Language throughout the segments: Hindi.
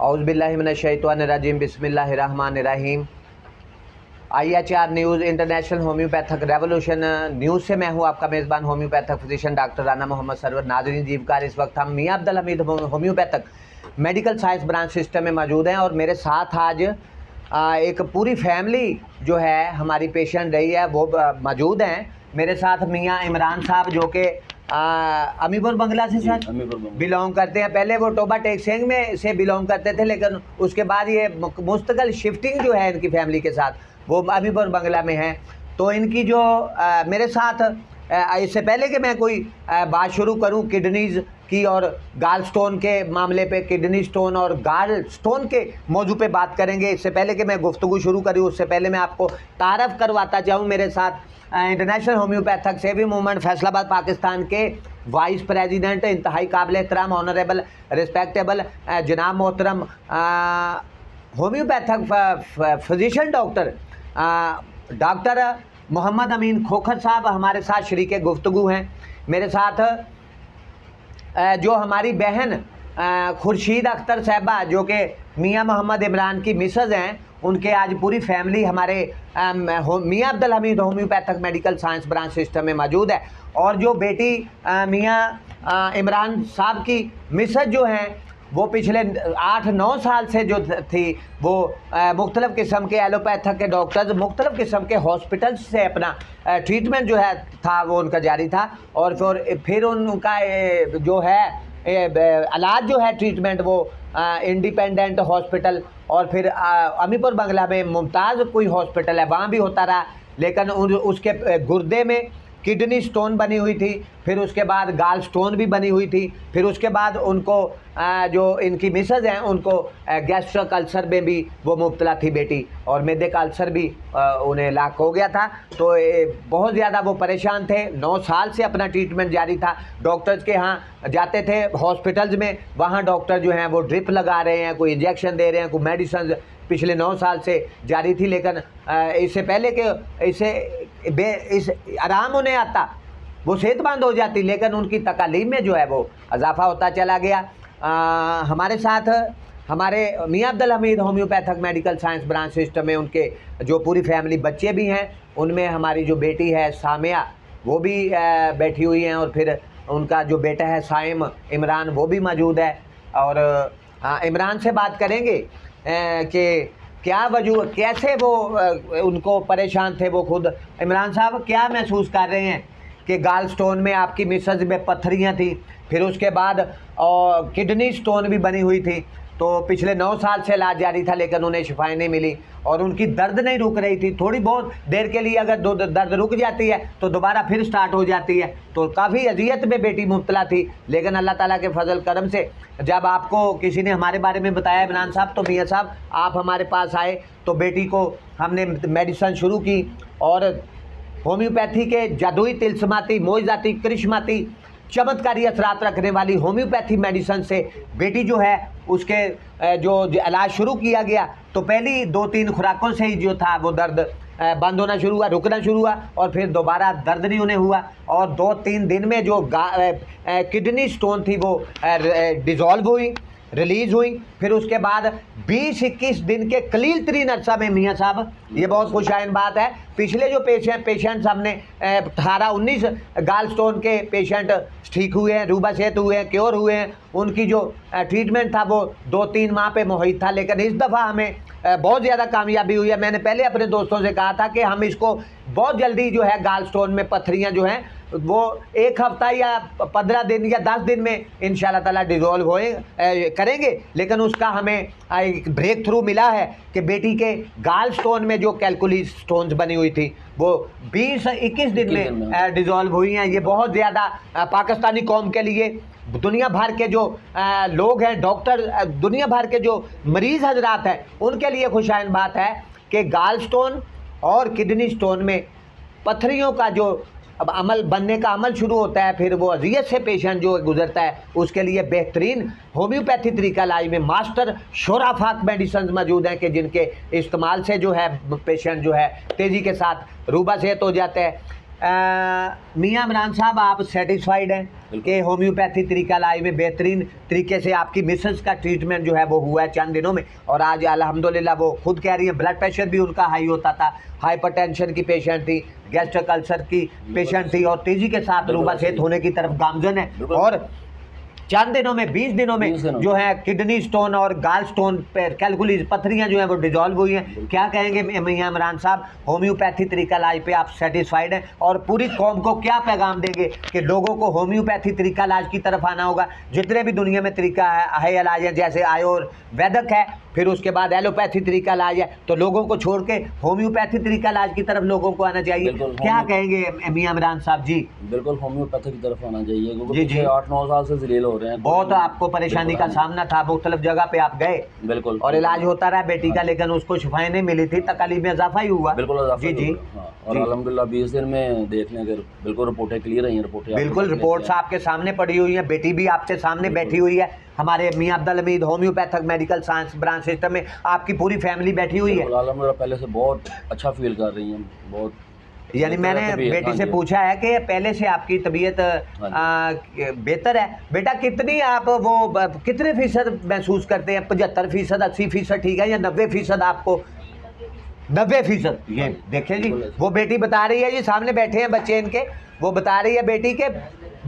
औज़ुबिल्लाहि मिनश्शैतानिर्रजीम बिस्मिल्लाहिर्रहमानिर्रहीम। IHR news international homeopathic revolution news से मैं हूं आपका मेज़बान homeopathic physician doctor Rana Mohammad Sarwar. नाज़रीन जीवकार, इस वक्त हम Mian Abdul Hameed homeopathic medical science branch system में मौजूद हैं और मेरे साथ आज एक पूरी फैमिली जो है हमारी पेशेंट रही है वो मौजूद हैं। मेरे साथ मियां इमरान साहब जो कि अमीपुर बंगला से सर बिलोंग करते हैं। पहले वो टोबा टेकसेंग में से बिलोंग करते थे, लेकिन उसके बाद ये मुस्तकिल शिफ्टिंग जो है इनकी फैमिली के साथ वो अमीपुर बंगला में है। तो इनकी जो मेरे साथ इससे पहले कि मैं कोई बात शुरू करूं किडनीज़ की और गाल स्टोन के मामले पे, किडनी स्टोन और गाल स्टोन के मौजू पे बात करेंगे। इससे पहले कि मैं गुफ्तगू शुरू करूं उससे पहले मैं आपको तारफ़ करवाता जाऊं। मेरे साथ international homeopathic saving movement Faisalabad Pakistan के वाइस प्रेसिडेंट, इंतहाई काबिल एहतराम, ऑनरेबल, रिस्पेक्टेबल जनाब मोहतरम होम्योपैथिक फिजिशियन डॉक्टर मोहम्मद अमीन खोखर साहब हमारे साथ शरीके गुफ्तगू हैं। मेरे साथ जो हमारी बहन खुर्शीद अख्तर साहबा जो कि मियां मोहम्मद इमरान की मिसेज़ हैं, उनके आज पूरी फैमिली हमारे Mian Abdul Hameed homeopathic medical science branch system में मौजूद है। और जो बेटी मियां इमरान साहब की मिसेज़ जो हैं वो पिछले 8-9 साल से जो थी वो मुख्तलिफ़ किस्म के एलोपैथिक के डॉक्टर्स, मुख्तलिफ़ किस्म के हॉस्पिटल्स से अपना ट्रीटमेंट जो है था वो उनका जारी था। और फिर उनका जो है इलाज जो है ट्रीटमेंट वो इंडिपेंडेंट हॉस्पिटल और फिर अमीपुर बंगला में मुमताज़ कोई हॉस्पिटल है वहाँ भी होता रहा। लेकिन उसके गुर्दे में किडनी स्टोन बनी हुई थी, फिर उसके बाद गाल स्टोन भी बनी हुई थी, फिर उसके बाद उनको जो इनकी मिसेज़ हैं उनको गैस्ट्रिक अल्सर में भी वो मुब्तला थी बेटी, और मैदे का अल्सर भी उन्हें लाक हो गया था। तो बहुत ज़्यादा वो परेशान थे। 9 साल से अपना ट्रीटमेंट जारी था। डॉक्टर्स के यहाँ जाते थे हॉस्पिटल्स में, वहाँ डॉक्टर जो हैं वो ड्रिप लगा रहे हैं, कोई इंजेक्शन दे रहे हैं, कोई मेडिसिन पिछले 9 साल से जारी थी। लेकिन इससे पहले कि इस आराम उन्हें आता, वो सेहतमंद हो जाती, लेकिन उनकी तकालीफ में जो है वो इजाफा होता चला गया। हमारे साथ हमारे Mian Abdul Hameed homeopathic medical science branch system में उनके जो पूरी फैमिली बच्चे भी हैं, उनमें हमारी जो बेटी है सामिया वो भी बैठी हुई हैं, और फिर उनका जो बेटा है साइम इमरान वो भी मौजूद है। और इमरान से बात करेंगे कि क्या वजह, कैसे वो उनको परेशान थे वो खुद। इमरान साहब क्या महसूस कर रहे हैं कि गाल स्टोन में आपकी मिसेज में पत्थरियाँ थी, फिर उसके बाद किडनी स्टोन भी बनी हुई थी, तो पिछले 9 साल से इलाज जारी था लेकिन उन्हें शिफाई नहीं मिली और उनकी दर्द नहीं रुक रही थी। थोड़ी बहुत देर के लिए अगर दर्द रुक जाती है तो दोबारा फिर स्टार्ट हो जाती है। तो काफ़ी अजियत में बेटी मुब्तला थी, लेकिन अल्लाह ताला के फजल करम से जब आपको किसी ने हमारे बारे में बताया इमरान साहब, तो मियाँ साहब आप हमारे पास आए तो बेटी को हमने मेडिसिन शुरू की और होम्योपैथी के जादुई, तिल्स्माती, मोइज़ाती, करिश्माती, चमत्कारी असरात रखने वाली होम्योपैथी मेडिसिन से बेटी जो है उसके जो इलाज शुरू किया गया। तो पहली 2-3 खुराकों से ही जो था वो दर्द बंद होना शुरू हुआ, रुकना शुरू हुआ, और फिर दोबारा दर्द नहीं उन्हें हुआ। और 2-3 दिन में जो किडनी स्टोन थी वो डिज़ोल्व हुई, रिलीज़ हुई। फिर उसके बाद 20-21 दिन के कलील तरीन अरसा में मियाँ साहब, ये बहुत खुशाइन बात है, पिछले जो पेशेंट्स हमने 18-19 गाल स्टोन के पेशेंट ठीक हुए हैं, रूबा सेहत हुए हैं, क्योर हुए हैं, उनकी जो ट्रीटमेंट था वो 2-3 माह पे मुहित था। लेकिन इस दफ़ा हमें बहुत ज़्यादा कामयाबी हुई है। मैंने पहले अपने दोस्तों से कहा था कि हम इसको बहुत जल्दी जो है गाल स्टोन में पत्थरियाँ जो हैं वो 1 हफ्ता या 15 दिन या 10 दिन में इंशाल्लाह ताला डिज़ोल्व करेंगे। लेकिन उसका हमें एक ब्रेक थ्रू मिला है कि बेटी के गाल स्टोन में जो कैलकुली स्टोन्स बनी हुई थी वो 20-21 दिन में डिज़ोल्व हुई हैं। ये बहुत ज़्यादा पाकिस्तानी कौम के लिए, दुनिया भर के जो लोग हैं, डॉक्टर, दुनिया भर के जो मरीज़ हजरात हैं, उनके लिए खुशाइन बात है कि गाल स्टोन और किडनी स्टोन में पत्थरियों का जो अब अमल बनने का अमल शुरू होता है, फिर वो अजियत से पेशेंट जो गुजरता है उसके लिए बेहतरीन होम्योपैथी तरीका इलाज में मास्टर शोराफाक मेडिसिन मौजूद हैं कि जिनके इस्तेमाल से जो है पेशेंट जो है तेज़ी के साथ रूबा सेहत हो जाता है। मियां इमरान साहब आप सेटिस्फाइड हैं कि होम्योपैथी तरीका इलाज में बेहतरीन तरीके से आपकी मिसेस का ट्रीटमेंट जो है वो हुआ है चंद दिनों में, और आज अल्हम्दुलिल्लाह वो खुद कह रही है ब्लड प्रेशर भी उनका हाई होता था, हाइपरटेंशन की पेशेंट थी, गैस्ट्रिक अल्सर की पेशेंट थी, और तेज़ी के साथ रूबा सेहत होने की तरफ गामजन है। और चंद दिनों में 20 दिनों में जो है किडनी स्टोन और गाल स्टोन पर कैलकुलीज पत्थरियां जो हैं वो डिजॉल्व हुई हैं। क्या कहेंगे मियां इमरान साहब, होम्योपैथी तरीका इलाज पे आप सेटिस्फाइड हैं, और पूरी कौम को क्या पैगाम देंगे कि लोगों को होम्योपैथी तरीका इलाज की तरफ आना होगा? जितने भी दुनिया में तरीका है इलाज है, जैसे आयुर्वेदक है, फिर उसके बाद एलोपैथी तरीका इलाज है, तो लोगों को छोड़ के होम्योपैथी तरीका इलाज की तरफ लोगों को आना चाहिए। क्या कहेंगे मियां इमरान साहब जी? बिल्कुल होम्योपैथी की तरफ आना चाहिए, क्योंकि जी जी 8-9 साल से जलील हो रहे हैं, बहुत आपको परेशानी का सामना था, मुख्तलिफ जगह पे आप गए बिल्कुल, और इलाज होता रहा बेटी का, लेकिन उसको शिफाएं नहीं मिली थी, तकलीफ में इजाफा ही हुआ। बिल्कुल जी जी और अल्हम्दुलिल्लाह 20 दिन में देख लें, अगर बिल्कुल रिपोर्टें क्लियर आई हैं, रिपोर्टें बिल्कुल रिपोर्ट्स आपके सामने पड़ी हुई है, बेटी भी आपके सामने बैठी हुई है, हमारे Mian Abdul Hameed homeopathic medical science branch system में आपकी पूरी फैमिली बैठी हुई है। अल्हम्दुलिल्लाह पहले से बहुत अच्छा फील कर रही हैं, बहुत, यानी मैंने बेटी से पूछा है कि पहले से आपकी तबीयत बेहतर है। बेटा कितनी आप वो कितने फीसद महसूस करते हैं? 75%, 80% ठीक है, या 90% आपको? 90%। ये देखें जी, वो बेटी बता रही है जी, सामने बैठे हैं बच्चे इनके, वो बता रही है बेटी के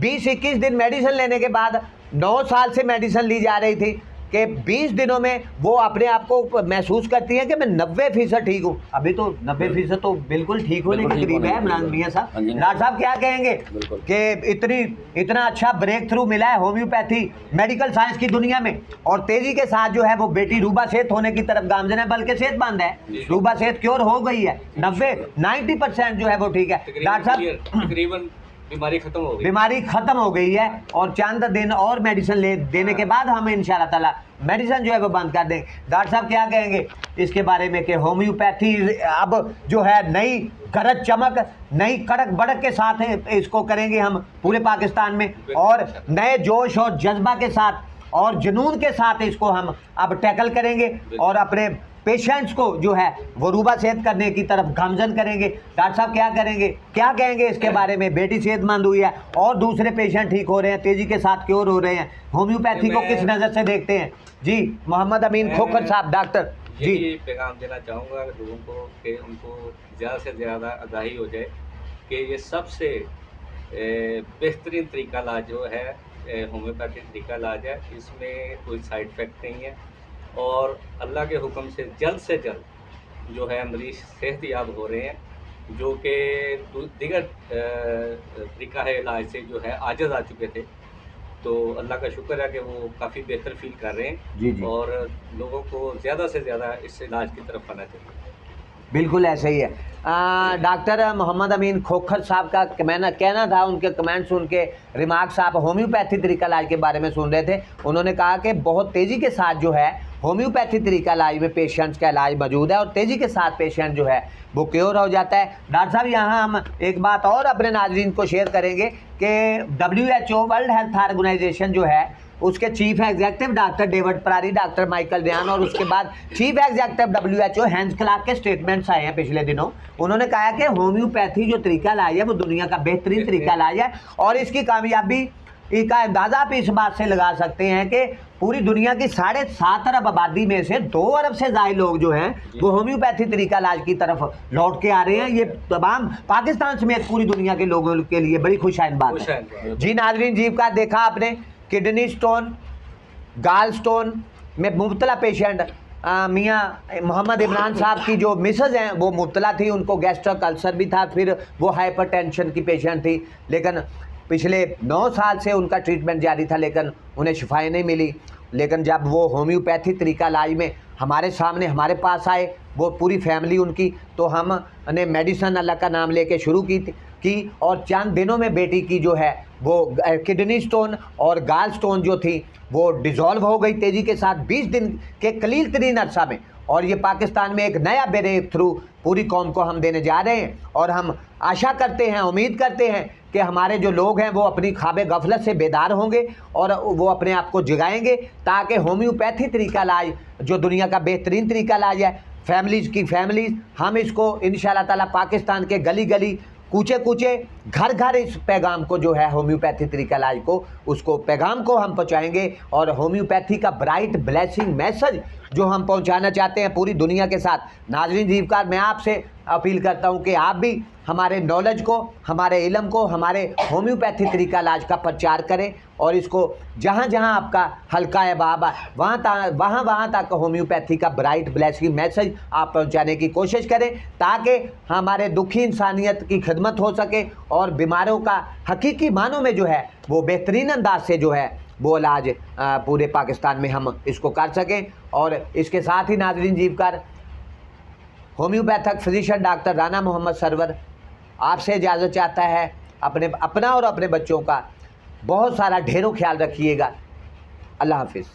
20-21 दिन मेडिसिन लेने के बाद, 9 साल से मेडिसिन ली जा रही थी, कि 20 दिनों में वो अपने आप को महसूस करती हैं कि मैं 90% ठीक हूँ। अभी तो 90% तो बिल्कुल ठीक होने के करीब है इमरान मियां साहब। डॉक्टर साहब क्या कहेंगे कि इतना अच्छा ब्रेक थ्रू मिला है होम्योपैथी मेडिकल साइंस की दुनिया में, और तेजी के साथ जो है वो बेटी रूबा सेहत होने की तरफ गामजन है, बल्कि सेहतमंद है, रूबा सेहत क्योर हो गई है, 90% जो है वो ठीक है। डॉक्टर साहब तकरीबन बीमारी खत्म हो गई है, और चंद दिन और मेडिसिन देने के बाद हम इंशाल्लाह ताला मेडिसिन जो है वो बंद कर देंगे। डॉक्टर साहब क्या कहेंगे इसके बारे में कि होम्योपैथी अब जो है नई गरज चमक, नई कड़क बड़क के साथ इसको करेंगे हम पूरे पाकिस्तान में, और नए जोश और जज्बा के साथ और जुनून के साथ इसको हम अब टैकल करेंगे, और अपने पेशेंट्स को जो है वो रूबा सेहत करने की तरफ गामजन करेंगे। डॉक्टर साहब क्या करेंगे, क्या कहेंगे इसके बारे में? बेटी सेहतमंद हुई है और दूसरे पेशेंट ठीक हो रहे हैं, तेजी के साथ क्योर हो रहे हैं, होम्योपैथी को किस नज़र से देखते हैं? जी मोहम्मद अमीन खोखर साहब डॉक्टर जी। पैगाम देना चाहूँगा लोगों को कि उनको ज़्यादा से ज़्यादा आगाही हो जाए कि ये सबसे बेहतरीन तरीका इलाज जो है होम्योपैथिक तरीका इलाज है, इसमें कोई साइड इफ़ेक्ट नहीं है, और अल्लाह के हुक्म से जल्द जो है मरीज सेहतयाब हो रहे हैं, जो कि दीगर तरीका है इलाज से जो है आजिज़ आ चुके थे। तो अल्लाह का शुक्र है कि वो काफ़ी बेहतर फील कर रहे हैं जी जी। और लोगों को ज़्यादा से ज़्यादा इस इलाज की तरफ आना चाहिए। बिल्कुल ऐसे ही है। डॉक्टर मोहम्मद अमीन खोखर साहब का कहना था, उनके कमेंट्स, उनके रिमार्क्स आप होम्योपैथी तरीका इलाज के बारे में सुन रहे थे। उन्होंने कहा कि बहुत तेज़ी के साथ जो है होम्योपैथी तरीका इलाज में पेशेंट्स का इलाज मौजूद है, और तेज़ी के साथ पेशेंट जो है वो क्योर हो जाता है। डॉक्टर साहब यहाँ हम एक बात और अपने नाज़रीन को शेयर करेंगे कि WHO वर्ल्ड हेल्थ ऑर्गेनाइजेशन जो है उसके chief executive doctor David Parari, doctor Michael Ryan, और उसके बाद chief executive WHO Hans Clark के स्टेटमेंट्स आए हैं पिछले दिनों। उन्होंने कहा कि होम्योपैथी जो तरीका इलाज है वो दुनिया का बेहतरीन तरीका इलाज है, और इसकी कामयाबी का अंदाज़ा आप इस बात से लगा सकते हैं कि पूरी दुनिया की 7.5 अरब आबादी में से 2 अरब से ज़्यादा लोग जो हैं वो होम्योपैथी तरीका इलाज की तरफ लौट के आ रहे हैं। ये तमाम पाकिस्तान समेत पूरी दुनिया के लोगों के लिए बड़ी खुशहाल बात है। जी नाज़रीन, जीव का देखा आपने, किडनी स्टोन, गाल स्टोन में मुब्तला पेशेंट मियाँ मोहम्मद इमरान साहब की जो मिसेज हैं वो मुब्तला थी, उनको गैस्ट्रिक अल्सर भी था, फिर वो हाइपरटेंशन की पेशेंट थी, लेकिन पिछले 9 साल से उनका ट्रीटमेंट जारी था, लेकिन उन्हें शिफाएँ नहीं मिली। लेकिन जब वो होम्योपैथी तरीका इलाज में हमारे सामने हमारे पास आए, वो पूरी फैमिली उनकी, तो हमने मेडिसिन अल्लाह का नाम लेके शुरू की और चंद दिनों में बेटी की जो है वो किडनी स्टोन और गाल स्टोन जो थी वो डिज़ोल्व हो गई तेज़ी के साथ 20 दिन के कलील तरीन अरसा में। और ये पाकिस्तान में एक नया ब्रेक थ्रू पूरी कौम को हम देने जा रहे हैं, और हम आशा करते हैं, उम्मीद करते हैं कि हमारे जो लोग हैं वो अपनी ख्वाब गफलत से बेदार होंगे और वो अपने आप को जगाएंगे, ताकि होम्योपैथी तरीका इलाज जो दुनिया का बेहतरीन तरीका इलाज है, फैमिलीज़ की फैमिलीज़, हम इसको इंशाअल्लाह ताला पाकिस्तान के गली गली कूचे कूचे घर घर इस पैगाम को जो है होम्योपैथी तरीका इलाज को उसको पैगाम को हम पहुँचाएंगे और होम्योपैथी का ब्राइट ब्लेसिंग मैसेज जो हम पहुंचाना चाहते हैं पूरी दुनिया के साथ। नाज़रीन जीवकार, मैं आपसे अपील करता हूं कि आप भी हमारे नॉलेज को, हमारे इल्म को, हमारे होम्योपैथी तरीका इलाज का प्रचार करें और इसको जहां जहां आपका हल्का है बाबा वहां तक होम्योपैथी का ब्राइट ब्लेसिंग मैसेज आप पहुंचाने की कोशिश करें ताकि हमारे दुखी इंसानियत की खिदमत हो सके और बीमारों का हकीकी मानों में जो है वो बेहतरीन अंदाज से जो है वो इलाज पूरे पाकिस्तान में हम इसको कर सकें। और इसके साथ ही नाज़रीन जीवकार, homeopathic physician doctor Rana Mohammad Sarwar आपसे इजाज़त चाहता है। अपना और अपने बच्चों का बहुत सारा ढेरों ख्याल रखिएगा। अल्लाह हाफिज़।